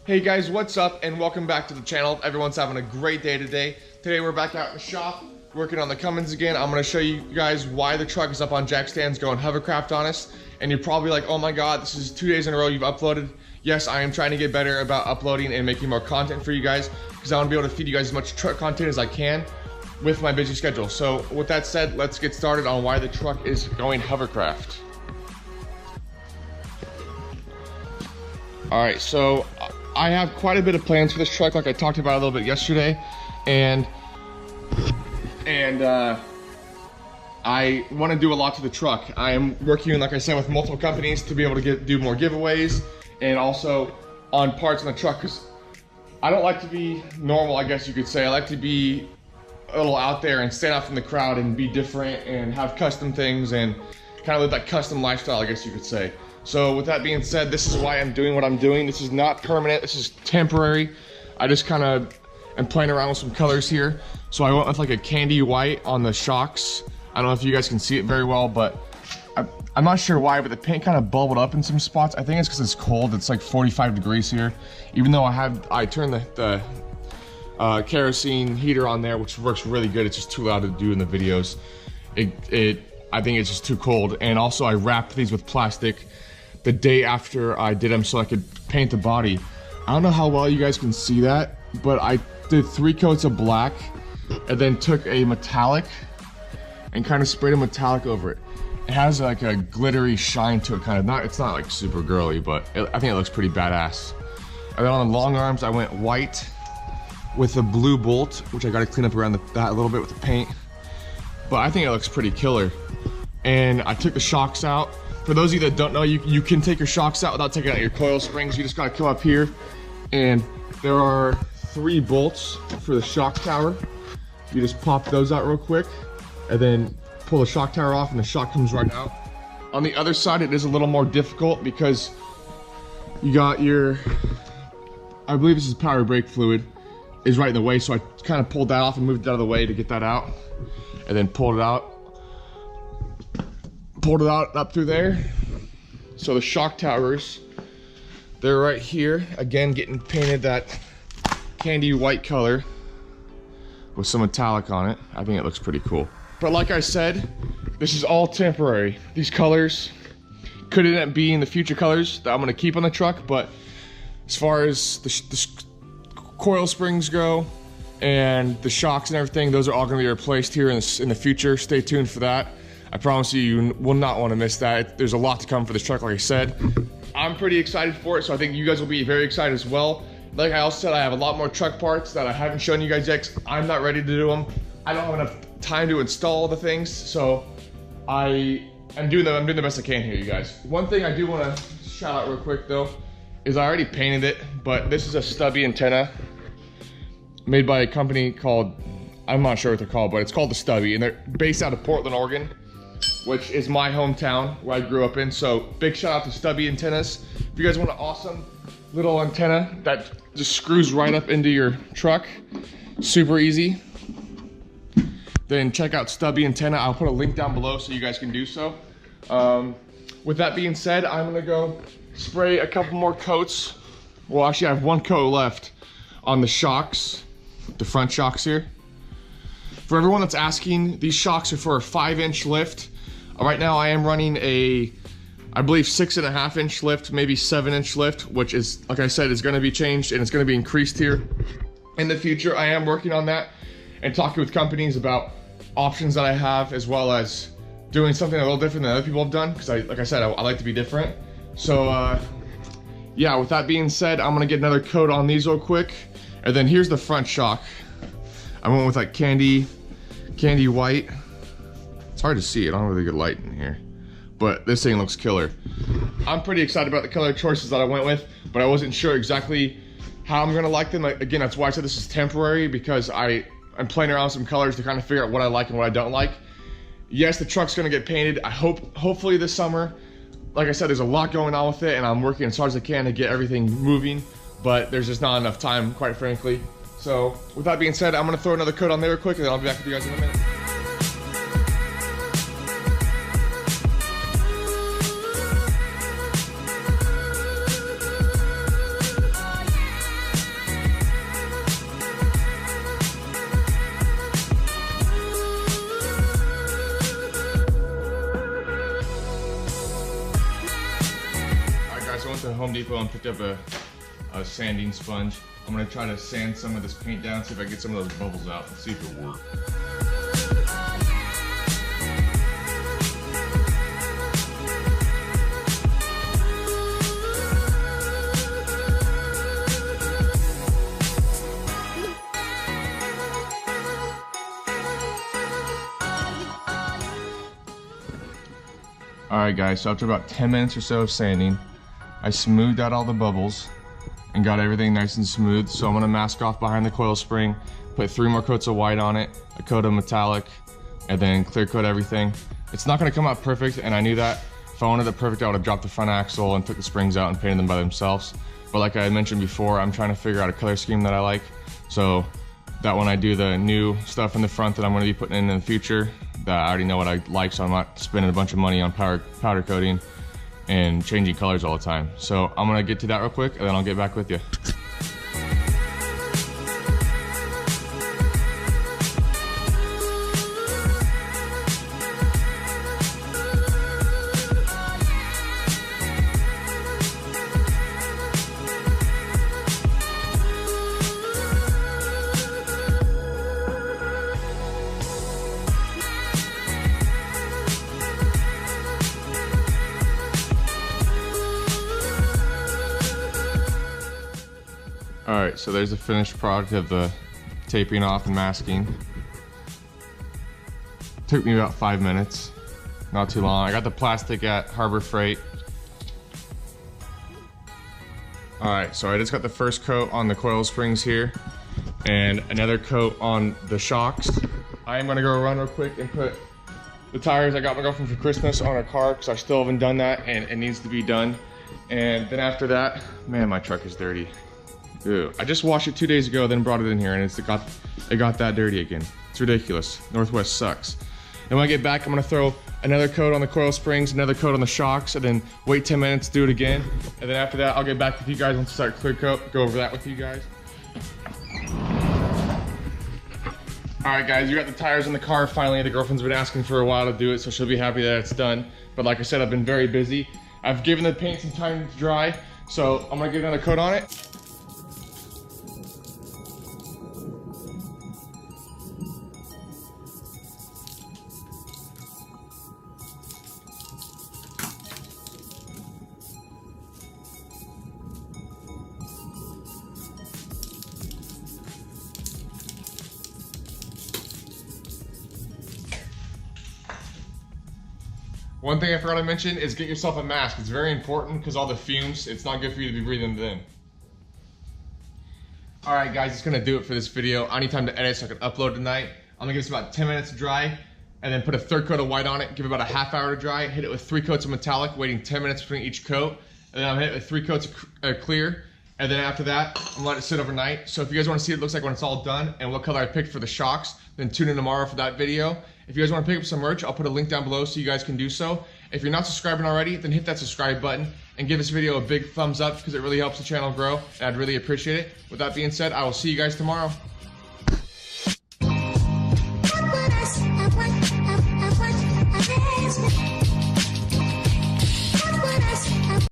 Hey guys, what's up and welcome back to the channel. Everyone's having a great day today. Today we're back out in the shop working on the Cummins again. I'm going to show you guys why the truck is up on jack stands going hovercraft on us. And you're probably like, oh my god, this is 2 days in a row you've uploaded. Yes, I am trying to get better about uploading and making more content for you guys because I want to be able to feed you guys as much truck content as I can with my busy schedule. So with that said, let's get started on why the truck is going hovercraft. Alright, so I have quite a bit of plans for this truck, like I talked about a little bit yesterday, and I want to do a lot to the truck. I am working, like I said, with multiple companies to be able to do more giveaways, and also on parts on the truck, because I don't like to be normal, I guess you could say. I like to be a little out there and stand out from the crowd and be different and have custom things and kind of live that custom lifestyle, I guess you could say. So with that being said, this is why I'm doing what I'm doing. This is not permanent, this is temporary. I just kind of am playing around with some colors here. So I went with like a candy white on the shocks. I don't know if you guys can see it very well, but I'm not sure why, but the paint kind of bubbled up in some spots. I think it's because it's cold. It's like 45 degrees here. Even though I turned the kerosene heater on there, which works really good. It's just too loud to do in the videos. I think it's just too cold. And also I wrapped these with plastic the day after I did them so I could paint the body. I don't know how well you guys can see that, but I did 3 coats of black and then took a metallic and kind of sprayed a metallic over it. It has like a glittery shine to it, kind of. It's not like super girly, but I think it looks pretty badass. And then on the long arms, I went white with a blue bolt, which I got to clean up around that a little bit with the paint. But I think it looks pretty killer. And I took the shocks out. For those of you that don't know, you can take your shocks out without taking out your coil springs. You just gotta come up here, and there are 3 bolts for the shock tower. You just pop those out real quick, and then pull the shock tower off, and the shock comes right out. On the other side, it is a little more difficult because you got your, I believe this is power brake fluid, is right in the way, so I kind of pulled that off and moved it out of the way to get that out, and then pulled it out up through there. So the shock towers, they're right here, again getting painted that candy white color with some metallic on it. I think it looks pretty cool. But like I said, this is all temporary. These colors could end up being the future colors that I'm going to keep on the truck, but as far as the coil springs go and the shocks and everything, those are all going to be replaced here in the future. Stay tuned for that. I promise you will not want to miss that. There's a lot to come for this truck, like I said. I'm pretty excited for it, so I think you guys will be very excited as well. Like I also said, I have a lot more truck parts that I haven't shown you guys yet, 'cause I'm not ready to do them. I don't have enough time to install the things, so I'm doing the best I can here, you guys. One thing I do want to shout out real quick though, is I already painted it, but this is a stubby antenna made by a company called, I'm not sure what they're called, but it's called the Stubby, and they're based out of Portland, Oregon, which is my hometown where I grew up in. So big shout out to Stubby antennas. If you guys want an awesome little antenna that just screws right up into your truck, super easy, then check out Stubby antenna. I'll put a link down below so you guys can do so. With that being said, I'm gonna go spray a couple more coats. Well, actually I have 1 coat left on the shocks, the front shocks here. For everyone that's asking, these shocks are for a 5-inch lift. Right now I am running a, I believe 6.5-inch lift, maybe 7-inch lift, which is, like I said, is gonna be changed and it's gonna be increased here in the future. I am working on that and talking with companies about options that I have, as well as doing something a little different than other people have done, because like I said, I like to be different. So yeah, with that being said, I'm gonna get another coat on these real quick. And then here's the front shock. I went with like candy white. It's hard to see, I don't have really good light in here, but this thing looks killer. I'm pretty excited about the color choices that I went with, but I wasn't sure exactly how I'm gonna like them. Again, that's why I said this is temporary, because I'm playing around with some colors to kind of figure out what I like and what I don't like. Yes, the truck's gonna get painted, I hopefully this summer. Like I said, there's a lot going on with it, and I'm working as hard as I can to get everything moving, but there's just not enough time, quite frankly. So with that being said, I'm gonna throw another coat on there real quick, and then I'll be back with you guys in a minute. to Home Depot and picked up a sanding sponge. I'm gonna try to sand some of this paint down, see if I can get some of those bubbles out and see if it works. Alright guys, so after about 10 minutes or so of sanding, I smoothed out all the bubbles and got everything nice and smooth. So I'm gonna mask off behind the coil spring, put 3 more coats of white on it, a coat of metallic, and then clear coat everything. It's not gonna come out perfect, and I knew that. If I wanted it perfect, I would have dropped the front axle and took the springs out and painted them by themselves. But like I mentioned before, I'm trying to figure out a color scheme that I like, so that when I do the new stuff in the front that I'm gonna be putting in the future, that I already know what I like, so I'm not spending a bunch of money on powder coating and changing colors all the time. So I'm gonna get to that real quick, and then I'll get back with you. Alright, so there's the finished product of the taping off and masking. Took me about 5 minutes, not too long. I got the plastic at Harbor Freight. Alright, so I just got the first coat on the coil springs here and another coat on the shocks. I am gonna go run real quick and put the tires I got my girlfriend for Christmas on her car, because I still haven't done that and it needs to be done. And then after that, man, my truck is dirty. Ew. I just washed it 2 days ago, then brought it in here, and it got that dirty again. It's ridiculous. Northwest sucks. And when I get back, I'm gonna throw another coat on the coil springs, another coat on the shocks, and then wait 10 minutes, do it again. And then after that, I'll get back with you guys once I start clear coat, go over that with you guys. All right, guys, you got the tires in the car finally. The girlfriend's been asking for a while to do it, so she'll be happy that it's done. But like I said, I've been very busy. I've given the paint some time to dry, so I'm gonna get another coat on it. One thing I forgot to mention is get yourself a mask. It's very important because all the fumes, it's not good for you to be breathing them. Alright guys, it's gonna do it for this video. I need time to edit so I can upload tonight. I'm gonna give this about 10 minutes to dry and then put a third coat of white on it, give it about a half hour to dry, hit it with 3 coats of metallic, waiting 10 minutes between each coat, and then I'm gonna hit it with 3 coats of clear, and then after that, I'm gonna let it sit overnight. So if you guys wanna see what it looks like when it's all done and what color I picked for the shocks, then tune in tomorrow for that video. If you guys want to pick up some merch, I'll put a link down below so you guys can do so. If you're not subscribing already, then hit that subscribe button and give this video a big thumbs up because it really helps the channel grow, and I'd really appreciate it. With that being said, I will see you guys tomorrow.